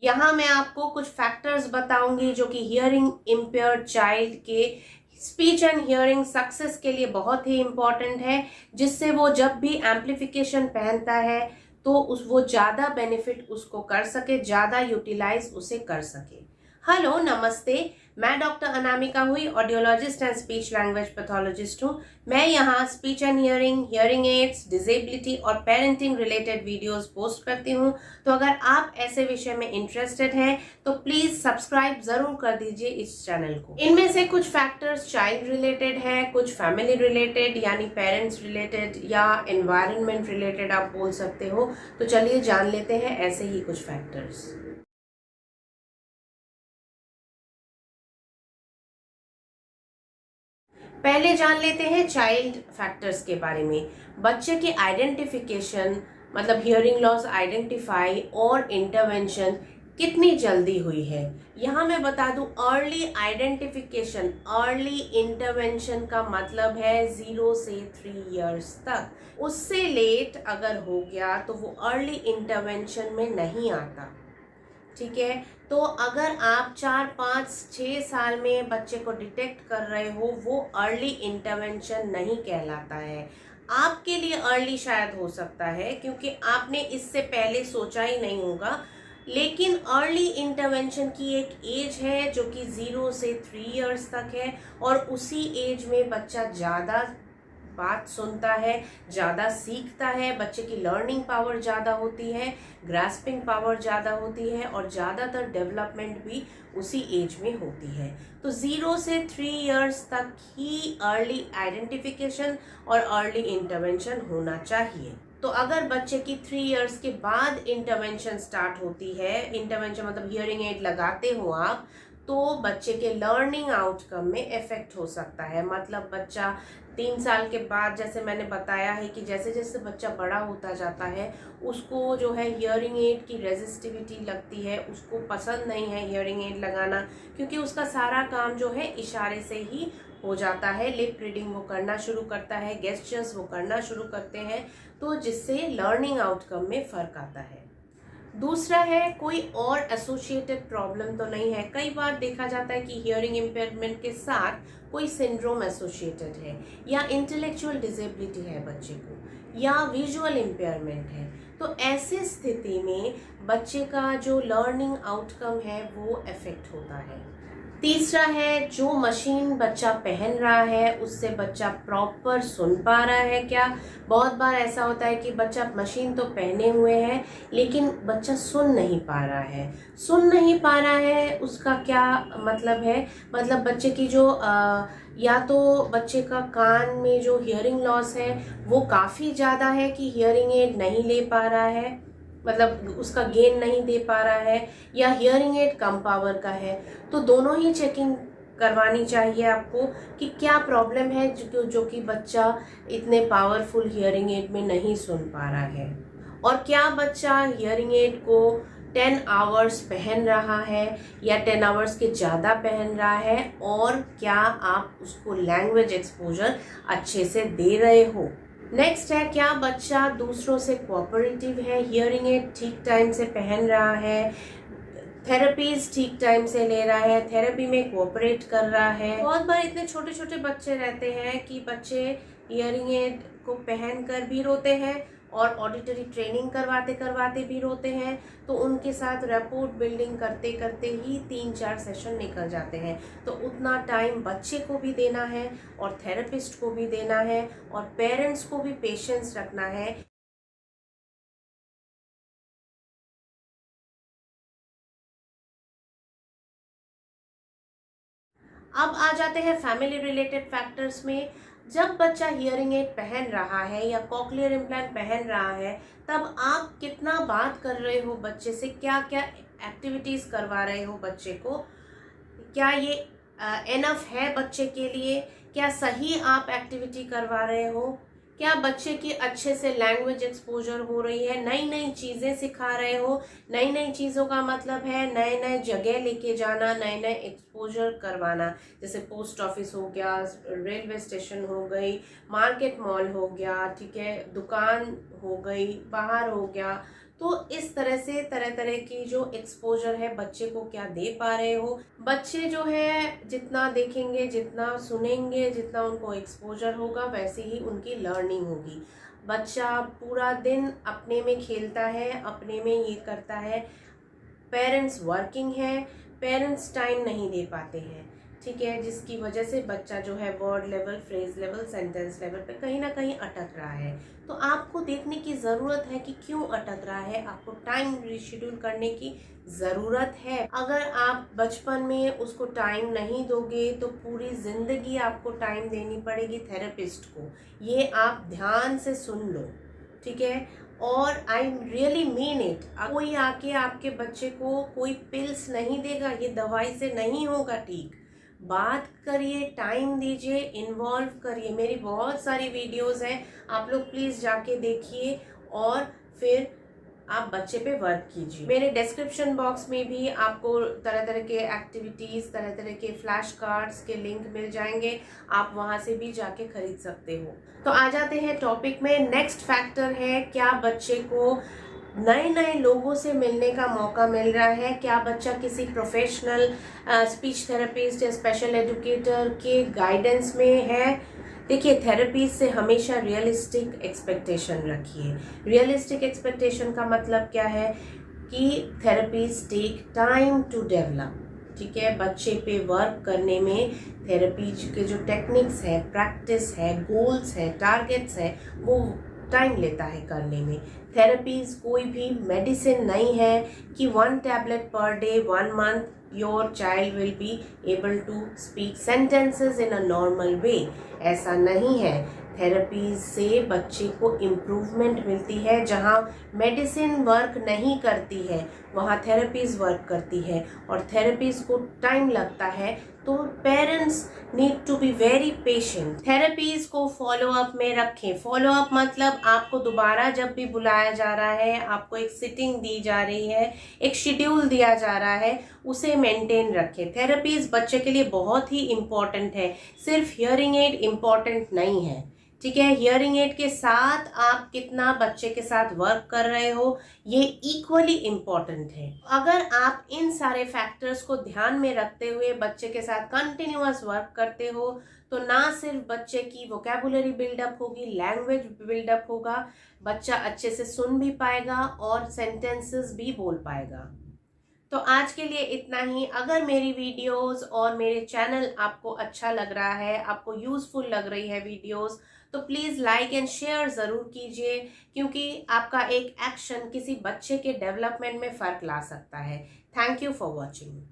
यहाँ मैं आपको कुछ फैक्टर्स बताऊंगी जो कि हियरिंग इम्पेयर्ड चाइल्ड के स्पीच एंड हियरिंग सक्सेस के लिए बहुत ही इम्पॉर्टेंट है, जिससे वो जब भी एम्पलीफिकेशन पहनता है तो वो ज़्यादा बेनिफिट उसको कर सके, ज़्यादा यूटिलाइज उसे कर सके। हेलो, नमस्ते। मैं डॉक्टर अनामिका हुई, audiologist and speech language pathologist हूँ। मैं यहाँ speech and hearing, hearing aids, disability और पेरेंटिंग रिलेटेड वीडियोस पोस्ट करती हूँ। तो अगर आप ऐसे विषय में इंटरेस्टेड हैं तो प्लीज सब्सक्राइब जरूर कर दीजिए इस चैनल को। इनमें से कुछ फैक्टर्स चाइल्ड रिलेटेड है, कुछ फैमिली रिलेटेड यानी पेरेंट्स रिलेटेड या एनवायरनमेंट रिलेटेड आप बोल सकते हो। तो चलिए जान लेते हैं ऐसे ही कुछ फैक्टर्स। पहले जान लेते हैं चाइल्ड फैक्टर्स के बारे में। बच्चे की आइडेंटिफिकेशन, मतलब हियरिंग लॉस आइडेंटिफाई और इंटरवेंशन कितनी जल्दी हुई है। यहाँ मैं बता दूं, अर्ली आइडेंटिफिकेशन, अर्ली इंटरवेंशन का मतलब है 0 से 3 इयर्स तक। उससे लेट अगर हो गया तो वो अर्ली इंटरवेंशन में नहीं आता। ठीक है, तो अगर आप 4, 5, 6 साल में बच्चे को डिटेक्ट कर रहे हो, वो अर्ली इंटरवेंशन नहीं कहलाता है। आपके लिए अर्ली शायद हो सकता है क्योंकि आपने इससे पहले सोचा ही नहीं होगा, लेकिन अर्ली इंटरवेंशन की एक एज है जो कि 0 से 3 इयर्स तक है, और उसी एज में बच्चा ज़्यादा बात सुनता है, ज़्यादा सीखता है, बच्चे की लर्निंग पावर ज़्यादा होती है, ग्रास्पिंग पावर ज़्यादा होती है, और ज़्यादातर डेवलपमेंट भी उसी एज में होती है। तो 0 से 3 इयर्स तक ही अर्ली आइडेंटिफिकेशन और अर्ली इंटरवेंशन होना चाहिए। तो अगर बच्चे की 3 इयर्स के बाद इंटरवेंशन स्टार्ट होती है, इंटरवेंशन मतलब हियरिंग एड लगाते हो आप, तो बच्चे के लर्निंग आउटकम में इफेक्ट हो सकता है। मतलब बच्चा 3 साल के बाद, जैसे मैंने बताया है कि जैसे जैसे बच्चा बड़ा होता जाता है उसको जो है हियरिंग एड की रेजिस्टिविटी लगती है, उसको पसंद नहीं है हियरिंग एड लगाना, क्योंकि उसका सारा काम जो है इशारे से ही हो जाता है। लिप रीडिंग वो करना शुरू करता है, गेस्चर्स वो करना शुरू करते हैं, तो जिससे लर्निंग आउटकम में फ़र्क आता है। दूसरा है, कोई और एसोसिएटेड प्रॉब्लम तो नहीं है। कई बार देखा जाता है कि हियरिंग इम्पेयरमेंट के साथ कोई सिंड्रोम एसोसिएटेड है, या इंटेलेक्चुअल डिसेबिलिटी है बच्चे को, या विजुअल इम्पेयरमेंट है। तो ऐसी स्थिति में बच्चे का जो लर्निंग आउटकम है वो अफेक्ट होता है। तीसरा है, जो मशीन बच्चा पहन रहा है उससे बच्चा प्रॉपर सुन पा रहा है क्या। बहुत बार ऐसा होता है कि बच्चा मशीन तो पहने हुए है लेकिन बच्चा सुन नहीं पा रहा है। सुन नहीं पा रहा है उसका क्या मतलब है, मतलब बच्चे की जो या तो बच्चे का कान में जो हियरिंग लॉस है वो काफ़ी ज़्यादा है कि हियरिंग एड नहीं ले पा रहा है, मतलब उसका गेन नहीं दे पा रहा है, या हियरिंग एड कम पावर का है। तो दोनों ही चेकिंग करवानी चाहिए आपको कि क्या प्रॉब्लम है जो कि बच्चा इतने पावरफुल हियरिंग एड में नहीं सुन पा रहा है, और क्या बच्चा हियरिंग एड को 10 आवर्स पहन रहा है या 10 आवर्स के ज़्यादा पहन रहा है, और क्या आप उसको लैंग्वेज एक्सपोजर अच्छे से दे रहे हो। नेक्स्ट है, क्या बच्चा दूसरों से कोऑपरेटिव है, हियरिंग एड ठीक टाइम से पहन रहा है, थेरेपीज ठीक टाइम से ले रहा है, थेरेपी में कोऑपरेट कर रहा है। बहुत बार इतने छोटे छोटे बच्चे रहते हैं कि बच्चे हियरिंग एड को पहन कर भी रोते हैं और ऑडिटरी ट्रेनिंग करवाते करवाते भी रोते हैं। तो उनके साथ रैपोर्ट बिल्डिंग करते करते ही 3-4 सेशन निकल जाते हैं। तो उतना टाइम बच्चे को भी देना है और थेरेपिस्ट को भी देना है और पेरेंट्स को भी पेशेंस रखना है। अब आ जाते हैं फैमिली रिलेटेड फैक्टर्स में। जब बच्चा हियरिंग एड पहन रहा है या कॉक्लियर इम्प्लांट पहन रहा है, तब आप कितना बात कर रहे हो बच्चे से, क्या क्या एक्टिविटीज़ करवा रहे हो बच्चे को, क्या ये एनफ है बच्चे के लिए, क्या सही आप एक्टिविटी करवा रहे हो, क्या बच्चे की अच्छे से लैंग्वेज एक्सपोजर हो रही है, नई नई चीज़ें सिखा रहे हो। नई नई चीज़ों का मतलब है नए नए जगह लेके जाना, नए नए एक्सपोजर करवाना, जैसे पोस्ट ऑफिस हो गया, रेलवे स्टेशन हो गई, मार्केट मॉल हो गया, ठीक है, दुकान हो गई, बाहर हो गया। तो इस तरह से तरह तरह की जो एक्सपोजर है बच्चे को क्या दे पा रहे हो। बच्चे जो है जितना देखेंगे, जितना सुनेंगे, जितना उनको एक्सपोजर होगा वैसे ही उनकी लर्निंग होगी। बच्चा पूरा दिन अपने में खेलता है, अपने में ये करता है, पेरेंट्स वर्किंग है, पेरेंट्स टाइम नहीं दे पाते हैं, ठीक है, जिसकी वजह से बच्चा जो है word level, phrase level, sentence level पे कहीं ना कहीं अटक रहा है। तो आपको देखने की ज़रूरत है कि क्यों अटक रहा है, आपको टाइम रिशेड्यूल करने की ज़रूरत है। अगर आप बचपन में उसको टाइम नहीं दोगे तो पूरी ज़िंदगी आपको टाइम देनी पड़ेगी थेरेपिस्ट को। ये आप ध्यान से सुन लो, ठीक है। और आई रियली मीन इट। कोई आके आपके बच्चे को कोई पिल्स नहीं देगा, ये दवाई से नहीं होगा ठीक। बात करिए, टाइम दीजिए, इन्वॉल्व करिए। मेरी बहुत सारी वीडियोस हैं, आप लोग प्लीज़ जाके देखिए और फिर आप बच्चे पे वर्क कीजिए। मेरे डिस्क्रिप्शन बॉक्स में भी आपको तरह तरह के एक्टिविटीज़, तरह तरह के फ्लैश कार्ड्स के लिंक मिल जाएंगे, आप वहाँ से भी जाके खरीद सकते हो। तो आ जाते हैं टॉपिक में। नेक्स्ट फैक्टर है, क्या बच्चे को नए नए लोगों से मिलने का मौका मिल रहा है, क्या बच्चा किसी प्रोफेशनल स्पीच थेरेपिस्ट या स्पेशल एजुकेटर के गाइडेंस में है। देखिए, थेरेपी से हमेशा रियलिस्टिक एक्सपेक्टेशन रखिए। रियलिस्टिक एक्सपेक्टेशन का मतलब क्या है कि therapies take time to develop, ठीक है। बच्चे पे वर्क करने में थेरेपी के जो टेक्निक्स है, प्रैक्टिस है, गोल्स है, टारगेट्स है, वो टाइम लेता है करने में। थेरेपीज कोई भी मेडिसिन नहीं है कि 1 tablet per day 1 month your child will be able to speak sentences in a normal way। ऐसा नहीं है। थेरेपीज से बच्चे को इम्प्रूवमेंट मिलती है। जहाँ मेडिसिन वर्क नहीं करती है वहाँ थेरेपीज वर्क करती है, और थेरेपीज को टाइम लगता है। तो parents need to be very patient. Therapies को फॉलो अप में रखें। फॉलो अप मतलब आपको दोबारा जब भी बुलाया जा रहा है, आपको एक सिटिंग दी जा रही है, एक शेड्यूल दिया जा रहा है, उसे मेंटेन रखें। थेरेपीज बच्चे के लिए बहुत ही इम्पॉर्टेंट है, सिर्फ हियरिंग एड इम्पॉर्टेंट नहीं है, ठीक है। हियरिंग एड के साथ आप कितना बच्चे के साथ वर्क कर रहे हो, ये इक्वली इम्पॉर्टेंट है। अगर आप इन सारे फैक्टर्स को ध्यान में रखते हुए बच्चे के साथ कंटिन्यूअस वर्क करते हो तो ना सिर्फ बच्चे की वोकैबुलरी बिल्डअप होगी, लैंग्वेज बिल्डअप होगा, बच्चा अच्छे से सुन भी पाएगा और सेंटेंसेस भी बोल पाएगा। तो आज के लिए इतना ही। अगर मेरी वीडियोस और मेरे चैनल आपको अच्छा लग रहा है, आपको यूजफुल लग रही है वीडियोस, तो प्लीज़ लाइक एंड शेयर ज़रूर कीजिए, क्योंकि आपका एक एक्शन किसी बच्चे के डेवलपमेंट में फ़र्क ला सकता है। Thank you for watching.